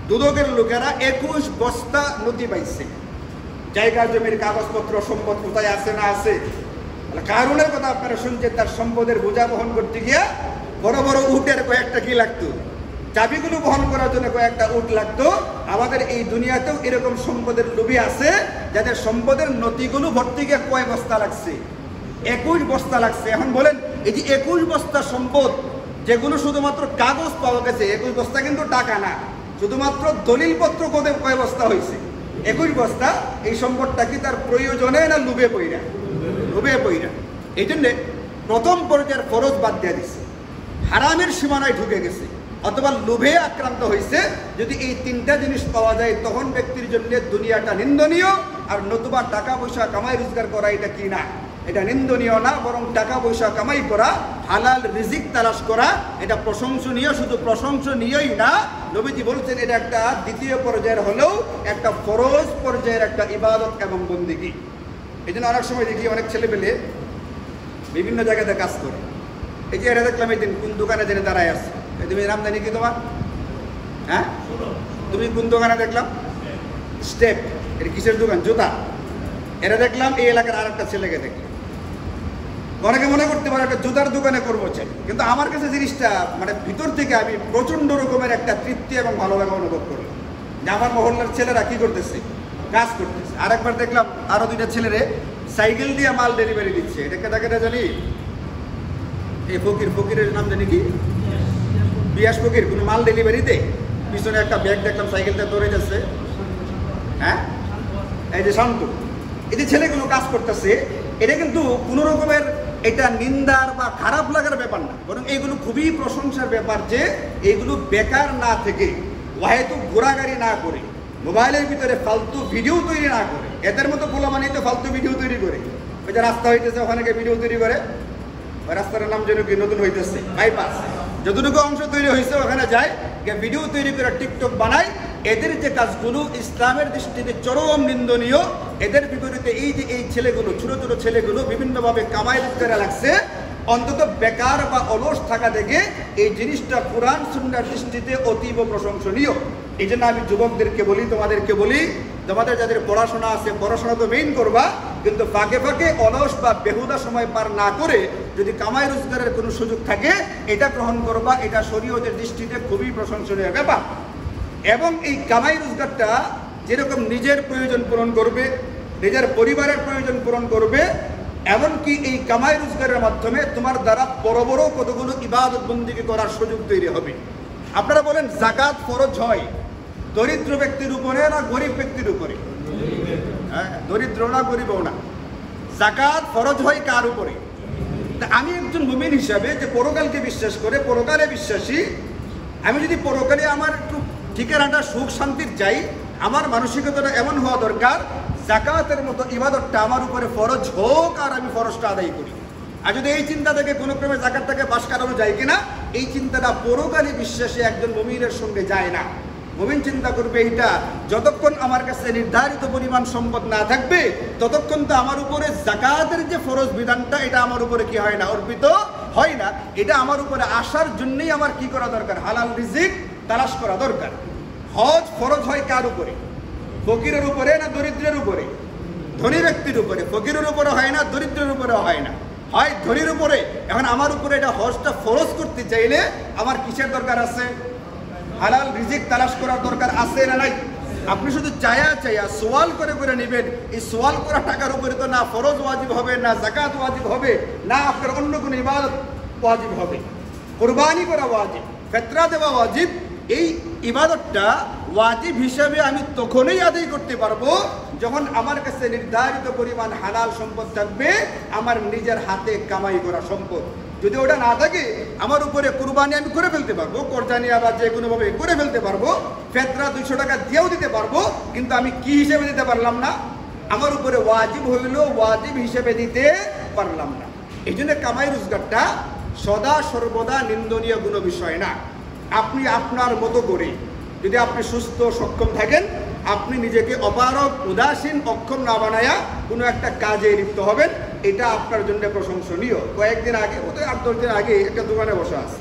Speaker 1: দুদকের লোকেরা 21 বস্তা নথি পাইছে। জায়গা জমির কাগজপত্র সম্পদ কোথায় আছে না আছে। কারণের কথা আপনারা শুনছেন, তার সম্পদের বোঝা বহন করতে গিয়া বড় বড় উটের কয়েকটা কি লাগতো, চাবিগুলো বহন করার জন্য কয়েকটা উট লাগতো। আমাদের এই দুনিয়াতেও এরকম সম্পদের লোভী আছে যাদের সম্পদের নথিগুলো ভর্তি গিয়ে কয় বস্তা লাগছে? 21 বস্তা লাগছে। এখন বলেন এই যে 21 বস্তা সম্পদ, যেগুলো শুধুমাত্র কাগজ পাওয়া গেছে, 21 বস্তা কিন্তু টাকা না, শুধুমাত্র দলিলপত্র কয় বস্তা হয়েছে? 21 বস্তা। এই সম্পদটা কি তার প্রয়োজনে না লোভে পইরা? লোভে পইরা। এই জন্যে প্রথম পর্যায়ের ফরজ বাদ দিয়ে দিচ্ছে, হারামের সীমানায় ঢুকে গেছে অথবা লোভে আক্রান্ত হয়েছে। যদি এই 3টা জিনিস পাওয়া যায় তখন ব্যক্তির জন্য দুনিয়াটা নিন্দনীয়, আর নতুবা টাকা পয়সা কামাই রোজগার করা এটা কি না, এটা নিন্দনীয় না, বরং টাকা পয়সা কামাই করা, হালাল রিজিক তালাশ করা এটা প্রশংসনীয়। শুধু প্রশংসনীয়ই না, নবীজি বলছেন এটা একটা দ্বিতীয় পর্যায়ের হলেও একটা ফরজ পর্যায়ের একটা ইবাদত এবং বন্দেগী। এই জন্য অনেক সময় দেখি অনেক ছেলেপেলে বিভিন্ন জায়গাতে কাজ করে। এই যে এরা দেখলাম এই দিন কোন দোকানে জেনে দাঁড়ায় আসছে, তুমি নাম জানি কি তোমার? হ্যাঁ, তুমি কোন দোকানে দেখলাম? স্টেপ। এটা কিসের দোকান? জুতা। এরা দেখলাম এই এলাকার আর একটা ছেলেকে দেখলাম। অনেকে মনে করতে পারে একটা জুতার দোকানে করবো চাই, কিন্তু আমার কাছে জিনিসটা মানে ভিতর থেকে আমি প্রচন্ড রকমের একটা তৃপ্তি এবং ভালো লাগা অনুভব করলাম যে আমার মহল্লার ছেলেরা কি করতেছে, কাজ করতেছে। আরেকবার দেখলাম আরো 2টা ছেলেরে সাইকেল দিয়ে মাল ডেলিভারি দিচ্ছে। এটাকে তাকে জানি এই ফকিরের নাম জানি কি, বিয়াস ফকির। কোনো মাল ডেলিভারিতে পিছনে একটা ব্যাগ দেখলাম, সাইকেলটা দৌড়ে যাচ্ছে। হ্যাঁ, এই যে শান্ত, এই যে ছেলেগুলো কাজ করতেছে, এটা কিন্তু কোনো রকমের এটা নিন্দার বা খারাপ লাগার ব্যাপার না, বরং এইগুলো খুবই প্রশংসার ব্যাপার যে এইগুলো বেকার না থেকে, হয়তো ঘোরাগাড়ি না করে, মোবাইলের ভিতরে ফালতু ভিডিও তৈরি না করে। এদের মতো পোলামানি তো ফালতু ভিডিও তৈরি করে। ওই যে রাস্তা হইতেছে ওখানে ভিডিও তৈরি করে, ওই রাস্তার নাম যেন কি নতুন হইতেছে বাইপাস, যতটুকু অংশ তৈরি হয়েছে ওখানে যায় ভিডিও তৈরি করে টিকটক বানায়। এদের যে কাজগুলো ইসলামের দৃষ্টিতে চরম নিন্দনীয়। এদের বিপরীতে এই যে এই ছেলেগুলো, ছোট ছোট ছেলেগুলো বিভিন্নভাবে কামাই করে লাগছে, অন্তত বেকার বা অলস থাকা দেখে এই জিনিসটা কুরআন সুন্নাহর দৃষ্টিতে অতীব প্রশংসনীয়। এই জন্য আমি যুবকদেরকে বলি, তোমাদেরকে বলি, তোমাদের যাদের পড়াশোনা আছে পড়াশোনা তো মেইন করবা, কিন্তু ফাঁকে ফাঁকে অলস বা বেহুদা সময় পার না করে যদি কামাই রোজগারের কোনো সুযোগ থাকে এটা গ্রহণ করবা। এটা শরীয়তের দৃষ্টিতে খুবই প্রশংসনীয় ব্যাপার। এবং এই কামাই রোজগারটা যেরকম নিজের প্রয়োজন পূরণ করবে, নিজের পরিবারের প্রয়োজন পূরণ করবে, এমনকি এই কামাই রোজগারের মাধ্যমে তোমার দ্বারা বড় বড় কতগুলো ইবাদত বন্দিকে করার সুযোগ তৈরি হবে। আপনারা বলেন যাকাত ফরজ হয় দরিদ্র ব্যক্তির উপরে না গরিব ব্যক্তির উপরে? হ্যাঁ, দরিদ্র না গরিবও না, যাকাত ফরজ হয় কার উপরে? আমি একজন মুমিন হিসাবে যে পরকালকে বিশ্বাস করে, পরকালে বিশ্বাসী, আমি যদি পরকালে আমার একটু ঠিকানাটা সুখ শান্তির চাই, আমার মানসিকতাটা এমন হওয়া দরকার যাকাতের মতো ইবাদতটা আমার উপরে ফরজ হোক আর আমি ফরজটা আদায় করি। আর যদি এই চিন্তা থেকে কোনো ক্রমে যাকাতটাকে বাস কাটানো যায় কিনা, এই চিন্তাটা পরকালে বিশ্বাসী একজন মুমিনের সঙ্গে যায় না। মুমিন চিন্তা করবে এইটা, যতক্ষণ আমার কাছে নির্ধারিত পরিমাণ সম্পদ না থাকবে ততক্ষণ তো আমার উপরে যাকাতের যে ফরজ বিধানটা এটা আমার উপরে কি হয় না, অর্পিত হয় না। এটা আমার উপরে আসার জন্যই আমার কি করা দরকার, হালাল রিজিক তালাশ করা দরকার। হজ ফরজ হয় কার উপরে? ফকিরের উপরে না দরিদ্রের উপরে? ধনী ব্যক্তির উপরে। ফকিরের উপরে হয় না, দরিদ্রের উপরে হয় না, হয় ধনীর উপরে। এখন আমার উপরে এটা হজটা ফরজ করতে চাইলে আমার কিসের দরকার আছে? হালাল রিজিক তালাশ করার দরকার আছে না নাই? আপনি শুধু চায়া সোয়াল করে করে নেবেন, এই সোয়াল করা টাকার উপরে তো না ফরজ ওয়াজিব হবে, না যাকাত ওয়াজিব হবে, না আপনার অন্য কোনো ইবাদত ওয়াজিব হবে। কুরবানি করা ওয়াজিব, ফিতরা দেওয়া ওয়াজিব। এই ইবাদতটা ওয়াজিব হিসেবে আমি তখনই আদায় করতে পারবো যখন আমার কাছে নির্ধারিত পরিমাণ হালাল সম্পদ থাকবে, আমার নিজের হাতে কামাই করা সম্পদ। যদি ওটা না থাকে আমার উপরে কুরবানি আমি করে ফেলতে পারবো, কোরবানি আবার যে কোনোভাবে করে ফেলতে পারবো, ফিতরা 200 টাকা দিয়েও দিতে পারবো, কিন্তু আমি কি হিসেবে দিতে পারলাম না, আমার উপরে ওয়াজিব হইল ওয়াজিব হিসেবে দিতে পারলাম না। এই জন্য কামাই রোজগারটা সদা সর্বদা নিন্দনীয় কোনো বিষয় না। আপনি আপনার মতো করে যদি আপনি সুস্থ সক্ষম থাকেন, আপনি নিজেকে অপারগ উদাসীন অক্ষম না বানায়া কোনো একটা কাজে লিপ্ত হবেন, এটা আপনার জন্য প্রশংসনীয়। কয়েকদিন আগে, 8-10 দিন আগে একটা দোকানে বসা আছে,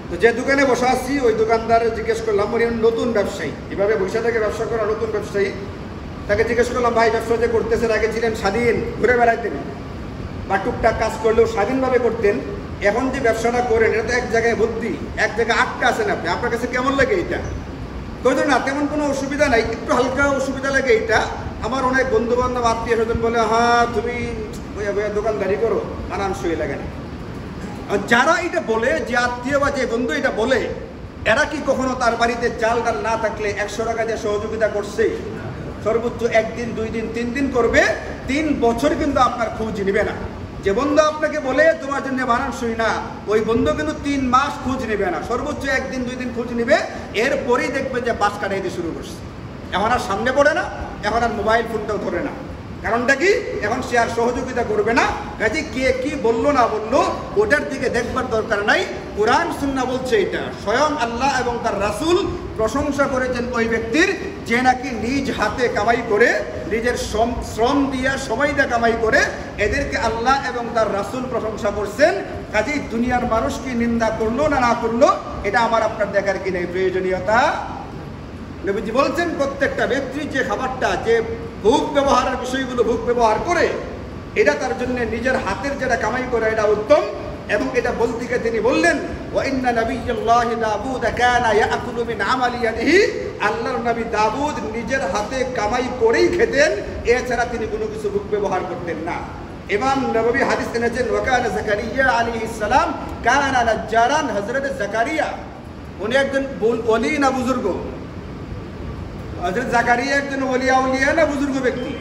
Speaker 1: তো যে দোকানে বসা আছি ওই দোকানদারে জিজ্ঞেস করলাম, উনি নতুন ব্যবসায়ী, এভাবে বৈশা থেকে ব্যবসা করা নতুন ব্যবসায়ী, তাকে জিজ্ঞেস করলাম, ভাই ব্যবসা যে করতেছেন, আগে ছিলেন স্বাধীন, ঘুরে বেড়াইতেন বা টুকটাক কাজ করলেও স্বাধীনভাবে করতেন, এখন যে ব্যবসাটা করেন এটা তো এক জায়গায় বুদ্ধি, এক জায়গায় আটকা আছেন আপনি, আপনার কাছে কেমন লাগে এটা? কইতো না তেমন কোনো অসুবিধা নাই, একটু হালকা অসুবিধা লাগে এইটা। আমার অনেক বন্ধু বান্ধব আত্মীয় স্বজন বলে, হ্যাঁ তুমি দোকানদারি করো, মানানসই লাগে না। যারা এটা বলে, যে আত্মীয় বা যে বন্ধু এটা বলে, এরা কি কখনো তার বাড়িতে চাল ডাল না থাকলে 100 টাকা দিয়ে সহযোগিতা করছে? সর্বোচ্চ 1 দিন 2 দিন 3 দিন করবে, 3 বছর কিন্তু আপনার খোঁজ নেবে না। যে বন্ধু আপনাকে বলে তোমার জন্য মানানসই না, ওই বন্ধু কিন্তু 3 মাস খোঁজ নেবে না, সর্বোচ্চ 1 দিন 2 দিন খোঁজ নেবে, এরপরেই দেখবে যে বাস কাটাইতে শুরু করছে। এখন আর সামনে পড়ে না, এখন আর মোবাইল ফোনটাও ধরে না। কারণটা কি? এখন সে আর সহযোগিতা করবে না। কাজে কে কি বললো না বললো ওটার দিকে দেখবার দরকার নাই। কোরআন সুন্নাহ বলছে এটা, স্বয়ং আল্লাহ এবং তার রাসূল প্রশংসা করেছেন ওই ব্যক্তির যে নাকি নিজ হাতে কামাই করে, নিজের শ্রম দিয়ে সময় দিয়ে কামাই করে, এদেরকে আল্লাহ এবং তার রাসূল প্রশংসা করছেন। কাজেই দুনিয়ার মানুষ কি নিন্দা করলো না না করলো এটা আমার আপনার দেখার কি নেই প্রয়োজনীয়তা। নবীজি বলছেন প্রত্যেকটা ব্যক্তি যে খাবারটা, যে ভোগ ব্যবহারের বিষয়গুলো ভোগ ব্যবহার করে, এটা তার জন্য নিজের হাতের যেটা কামাই করে এটা উত্তম। এবং এটা বলতে গিয়ে তিনি বললেন, ওয়া ইন্না নাবিয়্যাল্লাহি দাউদ কানা ইয়াকুলু মিন আমালি ইয়াদিহি, আল্লাহর নবী দাউদ নিজের হাতে কামাই করেই খেতেন, এছাড়া তিনি কোনো কিছু ভোগ ব্যবহার করতেন না। ইমাম নববী হাদিস এনেছেন, ওয়া কানা যাকারিয়া আলাইহিস সালাম কানা নাজ্জারান, হযরত যাকারিয়া উনি একজন ওলি না বুজুর্গ? হযরত যাকারিয়া একজন ওলিয়া না বুজুর্গ ব্যক্তি?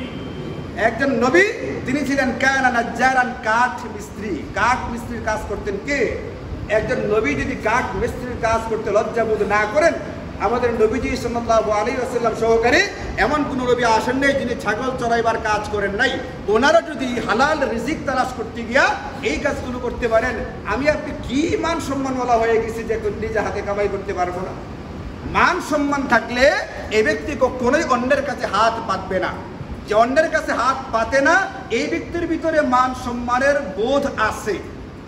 Speaker 1: একজন নবী, তিনি ছিলেন কানা নাজ্জারান, কাঠ মিস্ত্রি। কাঠ মিস্ত্রির কাজ করতেন কে? একজন নবী যদি কাঠ মিস্ত্রির কাজ করতে লজ্জাবোধ না করেন, আমাদের নবীজি সাল্লাল্লাহু আলাইহি ওয়াসাল্লাম সহকারে এমন কোন নবী আসেন নাই যিনি ছাগল চড়াইবার কাজ করেন নাই। ওনারা যদি হালাল রিজিক তালাশ করতে গিয়া এই কাজগুলো করতে পারেন, আমি আপনি কি মান সম্মানওয়ালা হয়ে গেছি যে নিজে হাতে কামাই করতে পারবো না? মান সম্মান থাকলে এই ব্যক্তি কখনোই অন্যের কাছে হাত পাতবে না। যে অন্যের কাছে হাত পাতে না, এই ব্যক্তির ভিতরে মান সম্মানের বোধ আছে।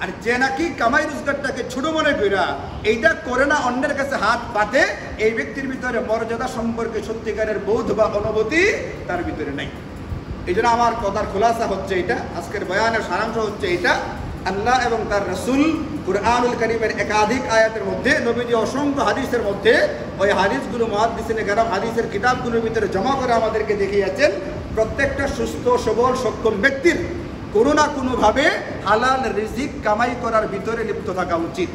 Speaker 1: আর যে নাকি কামাই রোজগারটাকে ছোট মনে কইরা এইটা করে না, অন্যের কাছে হাত পাতে, এই ব্যক্তির ভিতরে মর্যাদা সম্পর্কে সত্যিকারের বোধ বা অনুভূতি তার ভিতরে নাই। এই জন্য আমার কথার খোলাসা হচ্ছে এটা, আজকের বয়ানের সারাংশ হচ্ছে এটা, আল্লাহ এবং তার রাসূল কুরআনুল কারীমের একাধিক আয়াতের মধ্যে, নবীজি অসংখ্য হাদিসের মধ্যে ওই হাদিসগুলো মুহাদ্দিসিনে কেরাম হাদিসের কিতাবগুলোর ভিতরে জমা করে আমাদেরকে দেখিয়েছেন প্রত্যেকটা সুস্থ সবল সক্ষম ব্যক্তির কোনো না কোনোভাবে হালাল রিজিক কামাই করার ভিতরে লিপ্ত থাকা উচিত।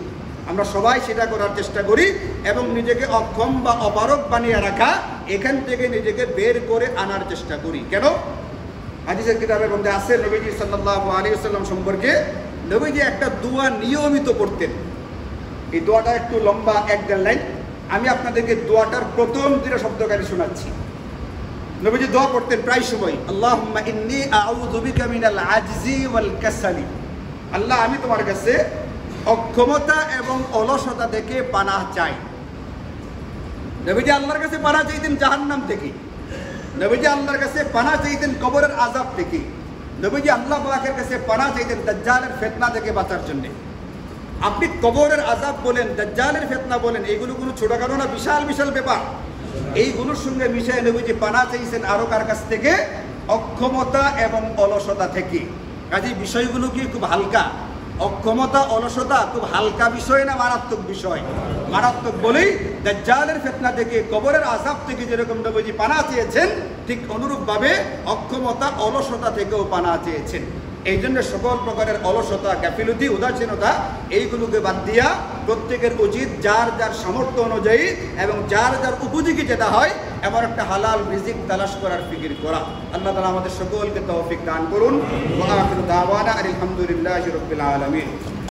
Speaker 1: আমরা সবাই সেটা করার চেষ্টা করি এবং নিজেকে অক্ষম বা অপারগ বানিয়ে রাখা, এখান থেকে নিজেকে বের করে আনার চেষ্টা করি। কেন? হাদিসের কিতাবের মধ্যে আছে নবীজি সাল্লাল্লাহু আলাইহি ওয়াসাল্লাম সম্পর্কে নবীজি একটা দোয়া নিয়মিত পড়তেন। এই দোয়াটা একটু লম্বা, 1-1.5 লাইন। আমি আপনাদেরকে দোয়াটার প্রথম 2 শব্দকারী শোনাচ্ছি। নবীজি দোয়া পড়তেন প্রায় সময়, আল্লাহুম্মা ইন্নী আউযু বিকা মিনাল আজজি ওয়াল কাসালি। আল্লাহ, আমি তোমার কাছে অক্ষমতা এবং অলসতা থেকে পানাহ চাই। নবীজি আল্লাহর কাছে পানাহ চাইতেন জাহান্নাম থেকে, নবীজি আল্লাহর কাছে পানাহ চাইতেন কবরের আযাব থেকে, নবীজি আল্লাহ পাকের কাছে পানাহ চাইতেন দাজ্জালের ফিতনা থেকে বাঁচার জন্য। আপনি কবরের আযাব বলেন, দাজ্জালের ফিতনা বলেন, এগুলো কোনো ছোটখাটো না, বিশাল বিশাল ব্যাপার। এইগুলোর সঙ্গে মিশিয়ে নবীজি পানাহ চাইছেন আরো কার কাছ থেকে? অক্ষমতা এবং অলসতা থেকে। কাজেই বিষয়গুলো কি খুব হালকা? অক্ষমতা অলসতা খুব হালকা বিষয় না মারাত্মক বিষয়? মারাত্মক বলেই দাজ্জালের ফিতনা থেকে, কবরের আযাব থেকে যেরকম নবীজি পানাহ চেয়েছেন, ঠিক অনুরূপভাবে অক্ষমতা অলসতা থেকেও পানাহ চেয়েছেন। এই জন্য সকল প্রকারের অলসতা, গাফিলতি, উদাসীনতা এইগুলোকে বাদ দিয়া প্রত্যেকের উচিত যার যার সামর্থ্য অনুযায়ী এবং যার যার উপযোগী যেটা হয় এমন একটা হালাল রিজিক তালাশ করার ফিকির করা। আল্লাহ তাআলা আমাদের সকলকে তৌফিক দান করুন। ওয়া আখিরু দাওয়ানা আলহামদুলিল্লাহি রাব্বিল আলামিন।